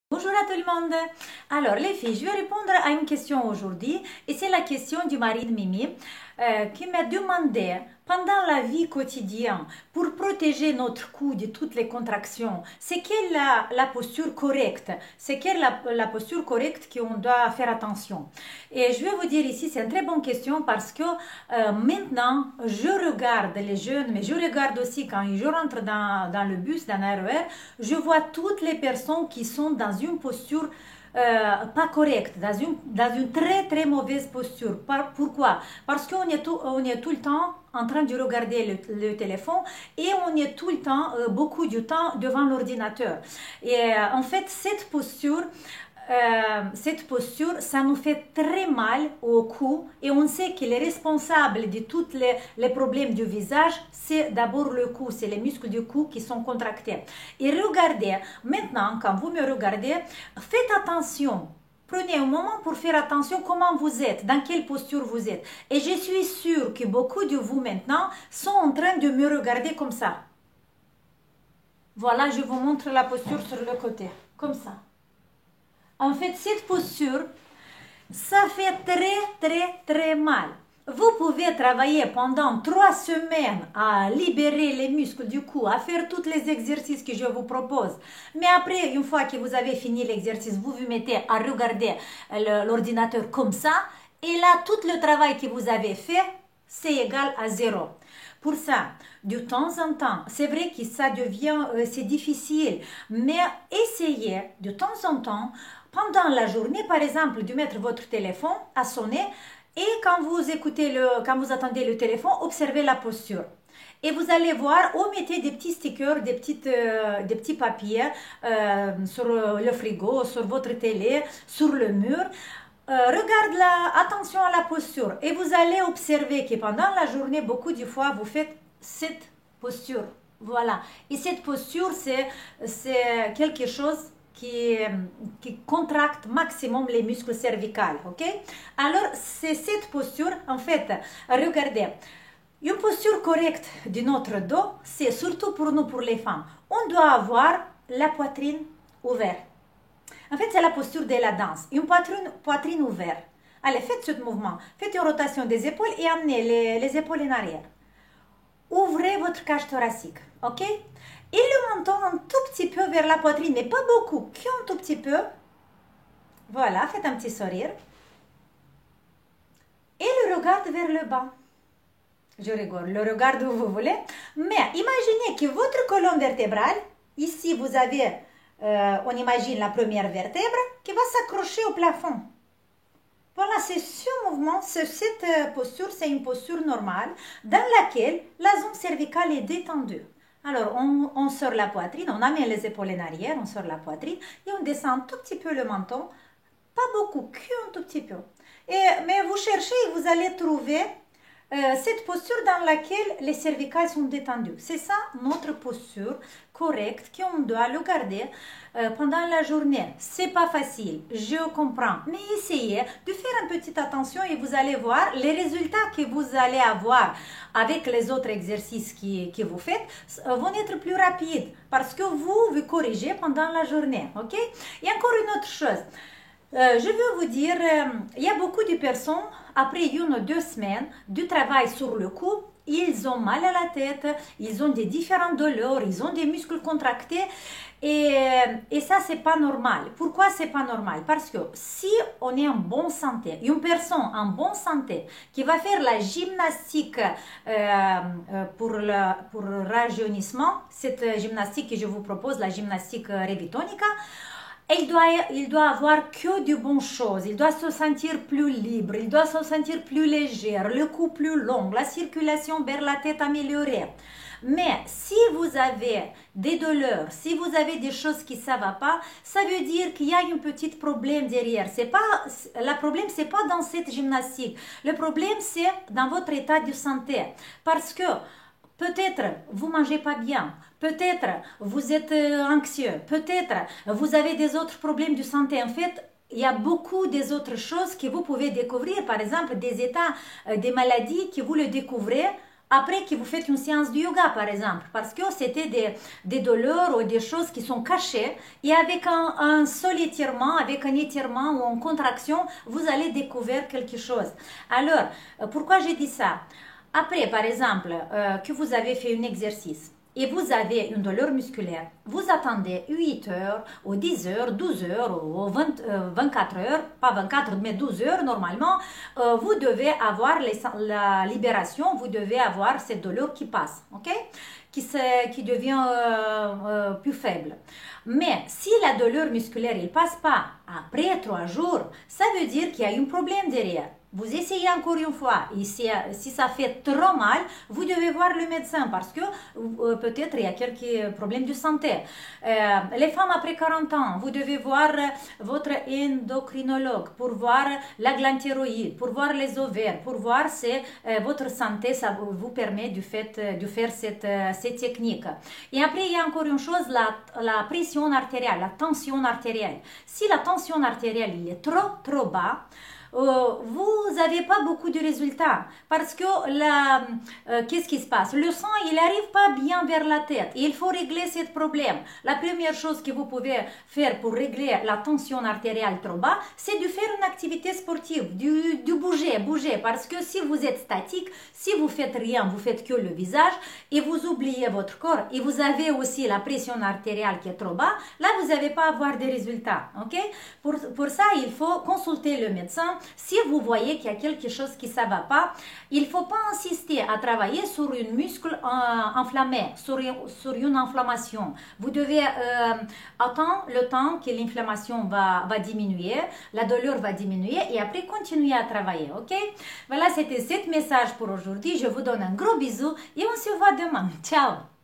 Bonjour à tout le monde. Alors les filles, je vais répondre à une question aujourd'hui et c'est la question du mari de Mimi qui m'a demandé pendant la vie quotidienne pour protéger notre cou de toutes les contractions, c'est quelle la posture correcte, c'est quelle la posture correcte qu'on doit faire attention. Et je vais vous dire ici, c'est une très bonne question parce que maintenant je regarde les jeunes, mais je regarde aussi quand je rentre dans le bus, dans l'RER, je vois toutes les personnes qui sont dans une posture pas correcte, dans une très très mauvaise posture. Pourquoi? Parce qu'on est tout le temps en train de regarder le téléphone et on est tout le temps, beaucoup du temps devant l'ordinateur. Et en fait, cette posture, ça nous fait très mal au cou et on sait que les responsables de tous les problèmes du visage, c'est d'abord le cou, c'est les muscles du cou qui sont contractés. Et regardez, maintenant, quand vous me regardez, faites attention. Prenez un moment pour faire attention comment vous êtes, dans quelle posture vous êtes. Et je suis sûre que beaucoup de vous maintenant sont en train de me regarder comme ça. Voilà, je vous montre la posture sur le côté, comme ça. En fait, cette posture, ça fait très, très, très mal. Vous pouvez travailler pendant 3 semaines à libérer les muscles du cou, à faire tous les exercices que je vous propose. Mais après, une fois que vous avez fini l'exercice, vous vous mettez à regarder l'ordinateur comme ça. Et là, tout le travail que vous avez fait, c'est égal à zéro. Pour ça, de temps en temps, c'est vrai que ça devient, c'est difficile, mais essayez de temps en temps, pendant la journée, par exemple, de mettre votre téléphone à sonner et quand vous attendez le téléphone, observez la posture. Et vous allez voir, ou mettez des petits stickers, des petits papiers sur le frigo, sur votre télé, sur le mur. Attention à la posture et vous allez observer que pendant la journée, beaucoup de fois, vous faites cette posture. Voilà. Et cette posture, c'est quelque chose qui contracte maximum les muscles cervicales. Ok? Alors, c'est cette posture, en fait, regardez. Une posture correcte de notre dos, c'est surtout pour nous, pour les femmes. On doit avoir la poitrine ouverte. En fait, c'est la posture de la danse. Une poitrine ouverte. Allez, faites ce mouvement. Faites une rotation des épaules et amenez les épaules en arrière. Ouvrez votre cage thoracique. OK? Et le menton un tout petit peu vers la poitrine, mais pas beaucoup. Qu'un tout petit peu. Voilà, faites un petit sourire. Et le regard vers le bas. Je rigole, le regard où vous voulez. Mais imaginez que votre colonne vertébrale, ici vous avez, on imagine la première vertèbre qui va s'accrocher au plafond. Voilà, c'est ce mouvement, cette posture, c'est une posture normale dans laquelle la zone cervicale est détendue. Alors, on sort la poitrine, on amène les épaules en arrière, on sort la poitrine et on descend un tout petit peu le menton. Pas beaucoup, qu'un tout petit peu. Mais vous cherchez et vous allez trouver cette posture dans laquelle les cervicales sont détendues. C'est ça notre posture correcte qu'on doit le garder pendant la journée. C'est pas facile, je comprends, mais essayez de faire une petite attention et vous allez voir les résultats que vous allez avoir avec les autres exercices que vous faites vont être plus rapides parce que vous corrigez pendant la journée. Ok? Et encore une autre chose. Je veux vous dire, il y a beaucoup de personnes, après 1 ou 2 semaines de travail sur le cou, ils ont mal à la tête, ils ont des différentes douleurs, ils ont des muscles contractés et ça c'est pas normal. Pourquoi c'est pas normal? Parce que si on est en bonne santé, une personne en bonne santé qui va faire la gymnastique pour le rajeunissement, cette gymnastique que je vous propose, la gymnastique revitonica, il doit avoir que de bonnes choses. Il doit se sentir plus libre, il doit se sentir plus léger, le cou plus long, la circulation vers la tête améliorée. Mais si vous avez des douleurs, si vous avez des choses qui ne vont pas, ça veut dire qu'il y a un petit problème derrière. Le problème, c'est pas dans cette gymnastique. Le problème, c'est dans votre état de santé. Parce que peut-être vous mangez pas bien, peut-être vous êtes anxieux, peut-être vous avez des autres problèmes de santé. En fait, il y a beaucoup des autres choses que vous pouvez découvrir, par exemple des états, des maladies que vous le découvrez après que vous faites une séance de yoga, par exemple, parce que c'était des douleurs ou des choses qui sont cachées, et avec un seul étirement, avec un étirement ou une contraction, vous allez découvrir quelque chose. Alors, pourquoi j'ai dit ça? Après, par exemple, que vous avez fait un exercice, et vous avez une douleur musculaire, vous attendez 8 heures, ou 10 heures, 12 heures, ou 24 heures, pas 24, mais 12 heures normalement, vous devez avoir la libération, vous devez avoir cette douleur qui passe, ok? Qui devient plus faible. Mais si la douleur musculaire ne passe pas après 3 jours, ça veut dire qu'il y a un problème derrière. Vous essayez encore une fois, et si ça fait trop mal, vous devez voir le médecin parce que peut-être il y a quelques problèmes de santé. Les femmes après 40 ans, vous devez voir votre endocrinologue pour voir la glande thyroïde, pour voir les ovaires, pour voir si votre santé ça vous permet de faire cette technique. Et après, il y a encore une chose, la pression artérielle, la tension artérielle. Si la tension artérielle il est trop bas, vous n'avez pas beaucoup de résultats parce que qu'est-ce qui se passe? Le sang, il n'arrive pas bien vers la tête. Il faut régler ce problème. La première chose que vous pouvez faire pour régler la tension artérielle trop bas, c'est de faire une activité sportive, de bouger. Parce que si vous êtes statique, si vous faites rien, vous faites que le visage et vous oubliez votre corps et vous avez aussi la pression artérielle qui est trop bas, là, vous n'allez pas avoir des résultats. Ok? Pour ça, il faut consulter le médecin. Si vous voyez qu'il y a quelque chose qui ne va pas, il ne faut pas insister à travailler sur un muscle inflammé, sur une inflammation. Vous devez attendre le temps que l'inflammation va diminuer, la douleur va diminuer et après continuer à travailler. Ok? Voilà, c'était ce message pour aujourd'hui. Je vous donne un gros bisou et on se voit demain. Ciao!